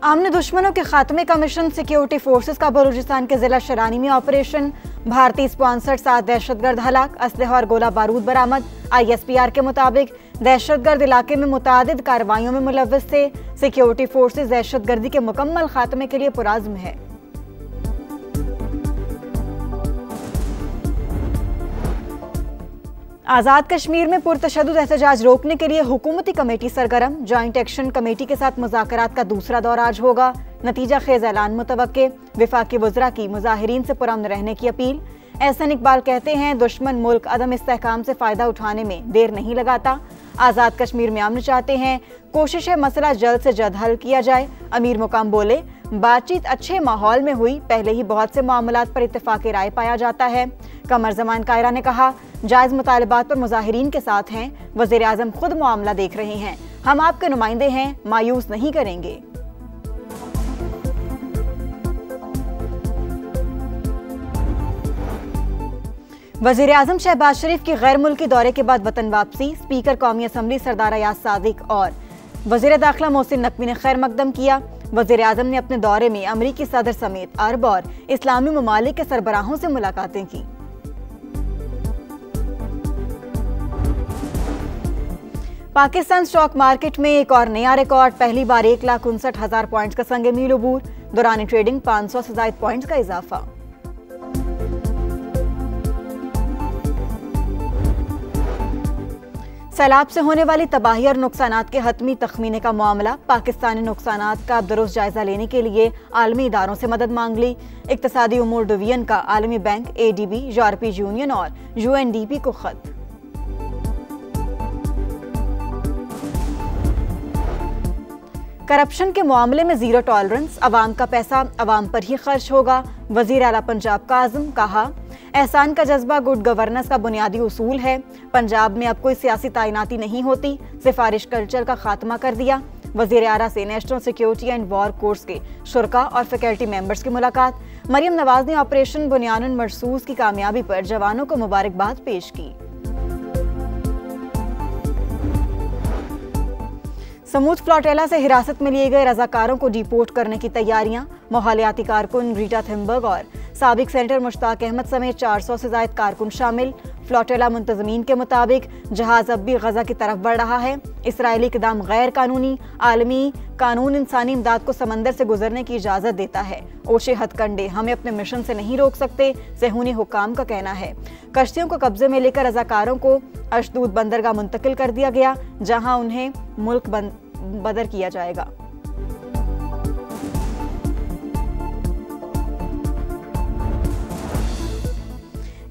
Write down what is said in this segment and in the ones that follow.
आमने दुश्मनों के खात्मे का मिशन, सिक्योरिटी फोर्सेस का बलूचिस्तान के जिला शरानी में ऑपरेशन, भारतीय स्पॉन्सर्ड 7 दहशतगर्द हलाक, असलहा और गोला बारूद बरामद। ISPR के मुताबिक दहशतगर्द इलाके में मुतादिद कार्रवाइयों में मुलव्वस थे। सिक्योरिटी फोर्सेस दहशतगर्दी के मुकम्मल खात्मे के लिए पुराज़्म है। आज़ाद कश्मीर में पुरतशद्दुद एहतजाज रोकने के लिए हुकूमती कमेटी सरगर्म, जॉइंट एक्शन कमेटी के साथ मुज़ाकरात का दूसरा दौर आज होगा। नतीजा खेज ऐलान मुतवक्के। वफाकी वज़रा की मुज़ाहिरीन से पुरअमन रहने की अपील। एहसन इकबाल कहते हैं दुश्मन मुल्क अदम इस्तेहकाम से फ़ायदा उठाने में देर नहीं लगाता। आज़ाद कश्मीर में अमन चाहते हैं, कोशिश है मसला जल्द से जल्द हल किया जाए। अमीर मुकाम बोले बातचीत अच्छे माहौल में हुई, पहले ही बहुत से मामलात पर इत्तेफाक राय पाया जाता है। कमर जमान कायरा ने कहा जायज़ मुतालबात पर मुज़ाहिरीन के साथ हैं, वज़ीर आज़म खुद मामला देख रहे हैं, हम आपके नुमाइंदे हैं, मायूस नहीं करेंगे। वज़ीर आज़म शहबाज शरीफ की गैर मुल्की दौरे के बाद वतन वापसी। स्पीकर कौमी असम्बली सरदार अयाज सादिक और वज़ीर दाखिला मोहसिन नकवी ने खैर मकदम किया। वज़ीर आज़म ने अपने दौरे में अमरीकी सदर समेत अरब और इस्लामी ममालिक के सरबराहों से मुलाकातें की। पाकिस्तान स्टॉक मार्केट में एक और नया रिकॉर्ड, पहली बार 1,59,000 पॉइंट्स का संगे मील अबूर। दौरान ट्रेडिंग 500 से ज़ायद पॉइंट्स का इजाफा। सैलाब से होने वाली तबाही और नुकसानात के हतमी तखमीने का मामला। पाकिस्तानी नुकसानात का दुरुस्त जायजा लेने के लिए आलमी इदारों से मदद मांग ली। इक्तसादी उमूर डिवीजन का आलमी बैंक, ADB, यूरोपीय यूनियन और UNDP को खत। करप्शन के मामले में जीरो टॉलरेंस, अवाम का पैसा अवाम पर ही खर्च होगा। वजीर आला पंजाब का आज़म कहा एहसान का जज्बा गुड गवर्नेंस का बुनियादी उसूल है। पंजाब में अब कोई सियासी तैनाती नहीं होती, सिफारिश कल्चर का खात्मा कर दिया। वजीर आला से national security and war course के शुरका और फैकल्टी मेंबर्स की मुलाकात। मरियम नवाज ने ऑपरेशन बुनियानुन मरसूस की कामयाबी पर जवानों को मुबारकबाद पेश की। समूद फ्लोटेला से हिरासत में लिए गए रजाकारों को डिपोर्ट करने की तैयारियां। माहौलियाती कारकुन रीटा थिम्बर्ग और साबिक सेनेटर मुश्ताक अहमद समेत 400 से ज़ायद कारकुन शामिल। फ्लोटेला मुंतज़मीन के मुताबिक जहाज अब भी गजा की तरफ बढ़ रहा है। इसराइली इक़दाम गैर कानूनी, आलमी कानून इंसानी इमदाद को समंदर से गुजरने की इजाज़त देता है। ओशे हथकंडे हमें अपने मिशन से नहीं रोक सकते, सेहूनी हुक्काम का कहना है। कश्तियों को कब्जे में लेकर रजाकारों को अशदूद बंदरगाह मुंतकिल कर दिया गया, जहां उन्हें मुल्क बदर किया जाएगा।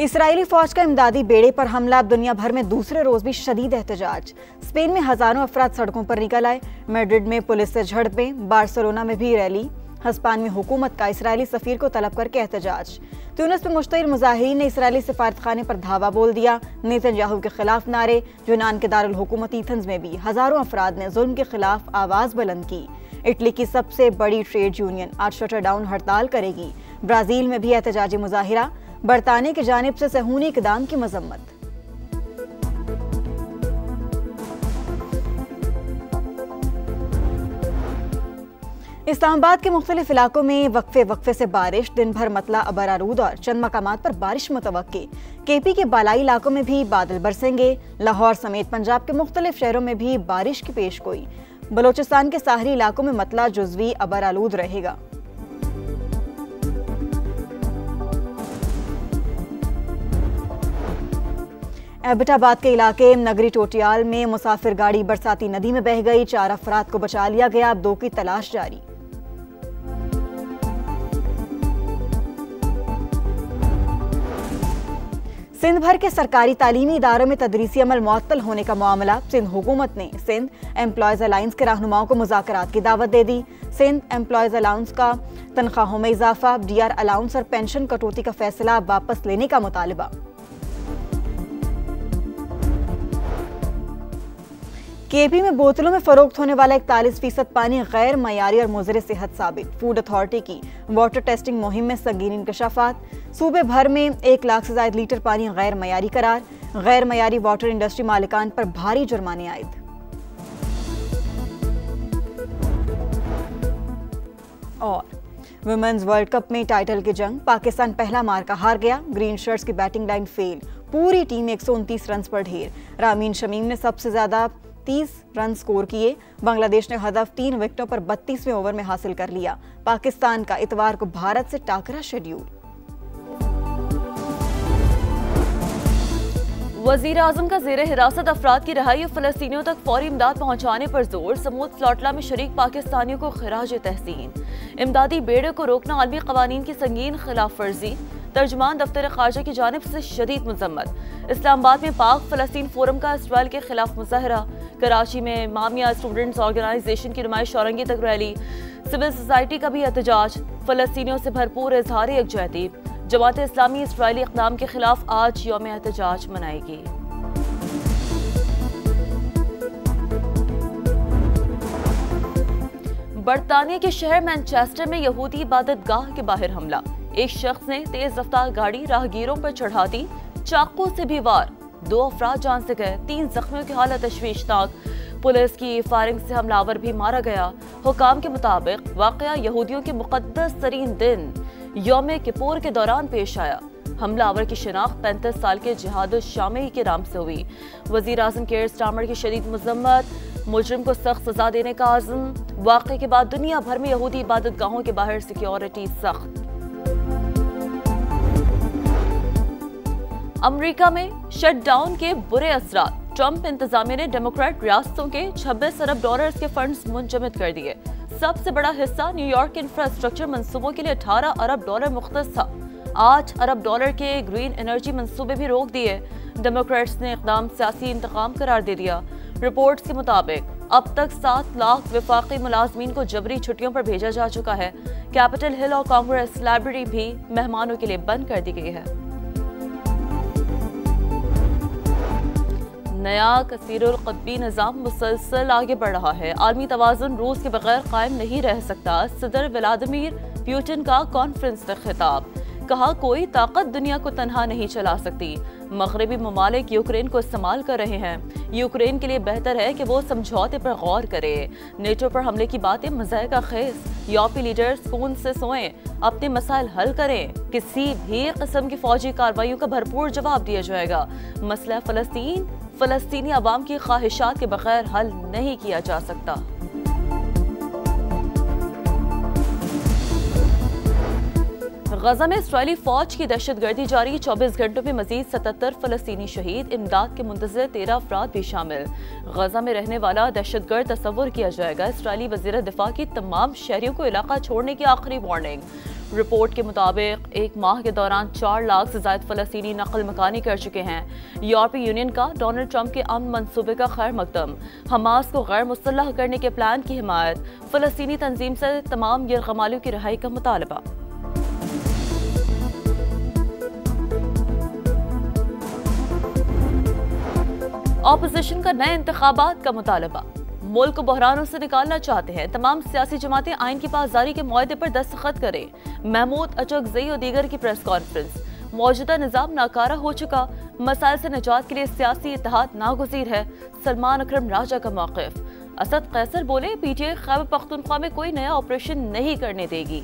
इसराइली फौज का इमदादी बेड़े पर हमला। दुनिया भर में दूसरे रोज भी शदीद एहतजाज। स्पेन में हजारों अफराद सड़कों पर निकल आए। मैड्रिड में पुलिस से झड़पें। बार्सिलोना में भी रैली। हस्पान में हुकूमत का इसराइली सफीर को तलब करके एहतजाज। ट्यूनिस में मुश्तइल मुजाहिरीन ने इसराइली सफारतखाने पर धावा बोल दिया। नेतन्याहू के खिलाफ नारे। यूनान के दारुल हुकूमत एथेंस में भी हजारों अफराद ने जुल्म के खिलाफ आवाज बुलंद की। इटली की सबसे बड़ी ट्रेड यूनियन आज शटरडाउन हड़ताल करेगी। ब्राजील में भी एहतजाजी मुजाहिरा। बरतानिया की जानिब से सेहूनी इक़दाम की मजम्मत। इस्लामाबाद के मुख्तलिफ इलाकों में वक्फे से बारिश। दिन भर मतला अबरारूद और चंद मकामात पर बारिश मुतवक्की। KP के बालाई इलाकों में भी बादल बरसेंगे। लाहौर समेत पंजाब के मुख्तलिफ शहरों में भी बारिश की पेशगोई। बलोचिस्तान के साहरी इलाकों में मतला जुज़वी अबरालूद रहेगा। एबटाबाद के इलाके नगरी टोटियाल में मुसाफिर गाड़ी बरसाती नदी में बह गई। 4 अफराद को बचा लिया गया, अब 2 की तलाश जारी। सिंध भर के सरकारी तालीमी इदारों में तदरीसी अमल मुअत्तल होने का मामला। सिंध हुकूमत ने सिंध एम्प्लॉयज अलायंस के रहनुमाओं को मुज़ाकरात की दावत दे दी। सिंध एम्प्लॉयज अलाउंस का तनख्वाहों में इजाफा, DR अलाउंस और पेंशन कटौती का फैसला वापस लेने का मुतालबा। KP में बोतलों में फरोख्त होने वाला 41% गैर मयारी करार। गैर मयारी वाटर इंडस्ट्री मालिकान पर भारी जुर्माने आयद। सिंध एम्प्लॉयज अलाउंस का तनख्वाहों में इजाफा, DR अलाउंस और पेंशन कटौती का फैसला वापस लेने का मुतालबा। KP में बोतलों में फरोख्त होने वाला 41% पानी गैर मयारी और मुज़र सेहत साबित। फूड अथॉरिटी की वाटर टेस्टिंग मुहिम में संगीन इंकशाफात। सूबे भर में 1 लाख से ज़ायद लीटर पानी गैर मयारी करार। गैर मयारी वाटर इंडस्ट्री मालिकान पर भारी जुर्माने आयद। और वुमेन्स वर्ल्ड कप में टाइटल की जंग, पाकिस्तान पहला मार्का हार गया। ग्रीन शर्ट्स की बैटिंग लाइन फेल, पूरी टीम 129 रन पर ढेर। रामीन शमीम ने सबसे ज्यादा 30 रन स्कोर किए। बांग्लादेश ने हदफ 3 विकेटों पर 32वें ओवर में हासिल कर लिया। पाकिस्तान का इतवार को भारत से टाकरा शेड्यूल। वजीर आजम का जेर हिरासत अफराद की रहाई और फलस्तीनियों तक फौरी इमदाद पहुँचाने पर जोर। समूद स्लॉटला में शरीक पाकिस्तानियों को खिराज तहसीन। इमदादी बेड़े को रोकना आलमी कवानीन की संगीन खिलाफ वर्जी। तर्जुमान दफ्तर खारजा की जानिब से शदीद मजम्मत। इस्लामाबाद में पाक फलस्तीन फोरम का इसराइल के खिलाफ मुजाहरा। कराची में मामिया स्टूडेंट्स ऑर्गेनाइजेशन की नुमाइश औरंगी तक रैली। सिविल सोसाइटी का भी एहतजाज। फलस्तीनियों से भरपूर इजहार यकजहती। जमात इस्लामी इसराइली इक़दाम के खिलाफ आज यौम एहतजाज मनाएगी। बरतानिया के शहर मैनचेस्टर में यहूदी इबादतगाह के बाहर हमला। एक शख्स ने तेज रफ्तार गाड़ी राहगीरों पर चढ़ा दी, चाकू से भी वार। 2 अफराद जान से गए, 3 जख्मियों की हालत तशवीशनाक। पुलिस की फायरिंग से हमलावर भी मारा गया। हुकाम के मुताबिक वाकया यहूदियों के मुकद्दस तरीन दिन यौम किपुर के दौरान पेश आया। हमलावर की शिनाख्त 35 साल के जिहाद शामी के नाम से हुई। वजीर आजम केयर स्टार्मर की शदीद मजम्मत। मुजरिम को सख्त सजा देने का आज़म। वाक़े के बाद दुनिया भर में यहूदी इबादतगाहों के बाहर सिक्योरिटी सख्त। अमरीका में शटडाउन के बुरे असरात। ट्रंप इंतजामिया ने डेमोक्रेट रियासतों के 26 अरब डॉलर्स के फंड्स मुंजमद कर दिए। सबसे बड़ा हिस्सा न्यूयॉर्क के इंफ्रास्ट्रक्चर मंसूबों के लिए 18 अरब डॉलर मुख्तस था। 8 अरब डॉलर के ग्रीन एनर्जी मंसूबे भी रोक दिए। डेमोक्रेट्स ने इक़दाम सियासी इंतकाम करार दे दिया। रिपोर्ट्स के मुताबिक अब तक 7 लाख वफाकी मुलाजमीन को जबरी छुट्टियों पर भेजा जा चुका है। कैपिटल हिल और कांग्रेस लाइब्रेरी भी मेहमानों के लिए बंद कर दी गई है। नया कसीरुल क़ुत्बी निज़ाम मुसलसल आगे बढ़ रहा है। आलमी तवाज़ुन रूस के बगैर कायम नहीं रह सकता। सदर व्लादिमीर पुतिन का कॉन्फ्रेंस में खिताब। कहा, कोई ताकत दुनिया को तन्हा नहीं चला सकती। मगरबी ममालिक यूक्रेन को इस्तेमाल कर रहे हैं। यूक्रेन के लिए बेहतर है कि वो समझौते पर गौर करे। नेटो पर हमले की बातें मज़ाक़ का खेस। यूरोपीय लीडर्स सुकून से सोएं, अपने मसाइल हल करें। किसी भी किस्म की फौजी कार्रवाइयों का भरपूर जवाब दिया जाएगा। मसला फ़लस्तीनी अवाम की ख्वाहिशात के बगैर हल नहीं किया जा सकता। गजा में इस्राएली फौज की दहशतगर्दी जारी। 24 घंटों में मजीद 77 फलस्तीनी शहीद। इमदाद के मुंतज़िर 13 अफराद भी शामिल। गजा में रहने वाला दहशतगर्द तस्वुर किया जाएगा। इस्राएली वज़ीर दिफा की तमाम शहरियों को इलाका छोड़ने की आखिरी वार्निंग। रिपोर्ट के मुताबिक 1 माह के दौरान 4 लाख से ज़ायद फलस्तीनी नकल मकानी कर चुके हैं। यूरोपीय यूनियन का डोनाल्ड ट्रंप के अमन मंसूबे का खैर मकदम। हमास को गैर मुसल्लह करने के प्लान की हिमायत। फलस्तीनी तंजीम से तमाम यरगमालियों की रिहाई का मुतालबा। ऑपोजिशन का नए इंतखाबात का मुतालबा। मुल्क को बहरानों से निकालना चाहते हैं। तमाम सियासी जमातें आइन की पासदारी के मुआहदे पर दस्तखत करें। महमूद अचकज़ई और दीगर की प्रेस कॉन्फ्रेंस। मौजूदा निज़ाम नाकारा हो चुका। मसाइल से निजात के लिए सियासी इत्तेहाद नागुज़ीर है। सलमान अकरम राजा का मौक़िफ़। असद कैसर बोले, पीटीआई खैबर पख्तूनख्वा में कोई नया ऑपरेशन नहीं करने देगी।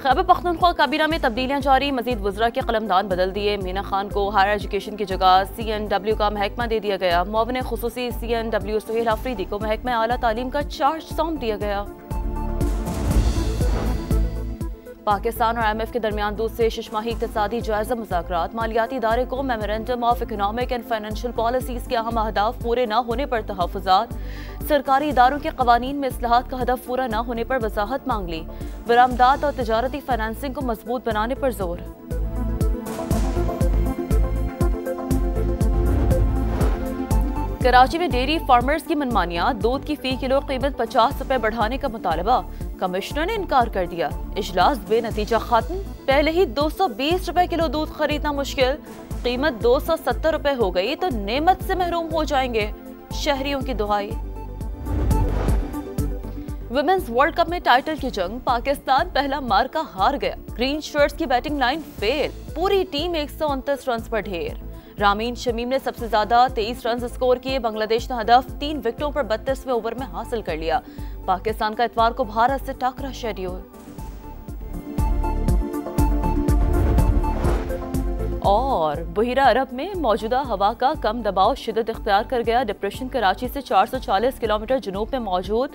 खैबर पख्तूनख्वा काबीना में तब्दीलियां जारी। मजीद वज़रा के कलमदान बदल दिए। मीना खान को हायर एजुकेशन की जगह CNW का महकमा दे दिया गया। मुआविन खुसूसी CNW सुहेल अफरीदी को महकमा आला तालीम का चार्ज सौंप दिया गया। पाकिस्तान और IMF के दरमियान दूसरे शिशमाही इक़्तिसादी जायजा मुज़ाकरात। मालियाती इदारे को memorandum of economic and financial policies के अहम अहदाफ पूरे न होने पर तहफ़्फ़ुज़ात। सरकारी इदारों के क़वानीन में इस्लाहात का हदफ पूरा न होने पर वज़ाहत मांग ली। बरामदात और तिजारती फाइनेंसिंग को मजबूत बनाने पर जोर। कराची में डेयरी फार्मर्स की मनमानियां। दूध की फी किलो कीमत 50 रुपए बढ़ाने का मुतालबा। कमिश्नर ने इनकार कर दिया। इजलास बेनतीजा खत्म। पहले ही 220 रुपए किलो दूध खरीदना मुश्किल, कीमत 270 रुपए हो गई तो नेमत से महरूम हो जाएंगे। शहरियों की दुआई। वुमेन्स वर्ल्ड कप में टाइटल की जंग। पाकिस्तान पहला मार्का हार गया। ग्रीन शर्ट्स की बैटिंग लाइन फेल, पूरी टीम 129 रन पर ढेर। रामीन शमीम ने सबसे ज्यादा 23 रन स्कोर किए। बांग्लादेश ने हदफ 3 विकेटों पर 32वें ओवर में हासिल कर लिया। पाकिस्तान का इतवार को भारत से टकरा शेड्यूल। और बहिरा अरब में मौजूदा हवा का कम दबाव शिद्दत इख्तियार कर गया। डिप्रेशन कराची से 440 किलोमीटर जनूब में मौजूद।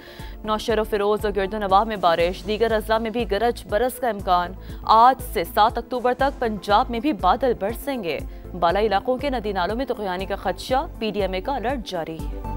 नौशेर फिरोज और गिरदोनवाह में बारिश। दीगर अजला में भी गरज बरस का इम्कान। आज से 7 अक्टूबर तक पंजाब में भी बादल बरसेंगे। बाला इलाकों के नदी नालों में तुगयानी का खदशा। PDMA का अलर्ट जारी है।